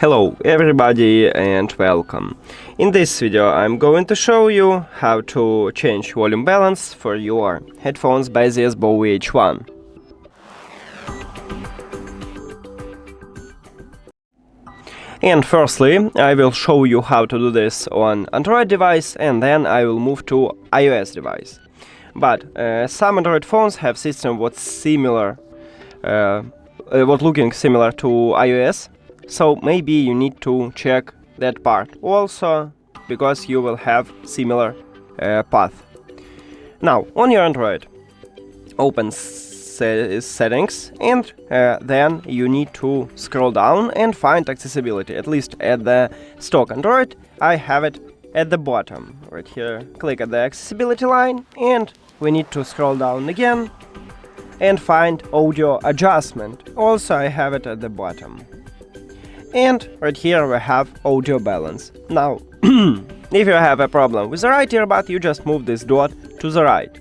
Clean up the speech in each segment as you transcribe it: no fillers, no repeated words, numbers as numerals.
Hello everybody and welcome. In this video I'm going to show you how to change volume balance for your headphones Baseus Bowie H1. And firstly, I will show you how to do this on Android device, and then I will move to iOS device. But some Android phones have system what's similar, what looking similar to iOS. So maybe you need to check that part also, because you will have similar path. Now on your Android, open settings, and then you need to scroll down and find accessibility. At least at the stock Android I have it at the bottom right here. Click at the accessibility line and we need to scroll down again and find audio adjustment. Also I have it at the bottom. And right here we have audio balance. Now, if you have a problem with the right earbud, you just move this dot to the right.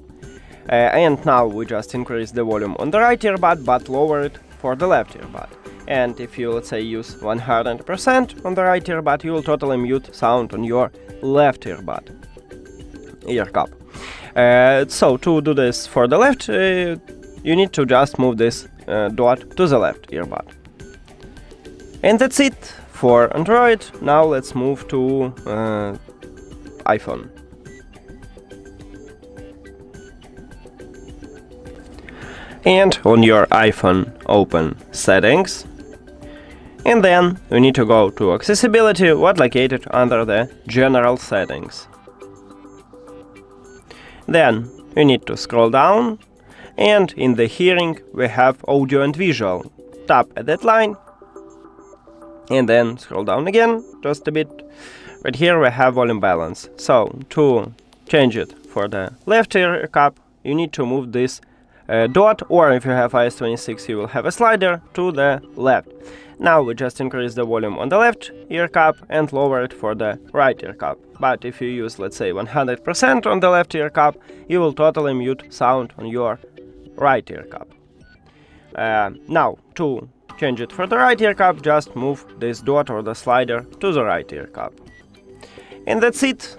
And now we just increase the volume on the right earbud, but lower it for the left earbud. And if you, let's say, use 100% on the right earbud, you will totally mute sound on your left ear cup. So to do this for the left, you need to just move this dot to the left earbud. And that's it for Android. Now let's move to iPhone. And on your iPhone, open settings. And then you need to go to accessibility, what located under the general settings. Then you need to scroll down, and in the hearing we have audio and visual. Tap at that line and then scroll down again just a bit. Right here we have volume balance. So to change it for the left ear cup, you need to move this dot, or if you have iOS 26 you will have a slider to the left. Now we just increase the volume on the left ear cup and lower it for the right ear cup. But if you use, let's say, 100% on the left ear cup, you will totally mute sound on your right ear cup. Now to change it for the right ear cup, just move this dot or the slider to the right ear cup. And that's it.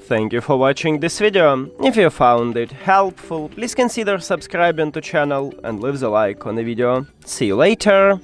Thank you for watching this video. If you found it helpful, please consider subscribing to channel and leave the like on the video. See you later!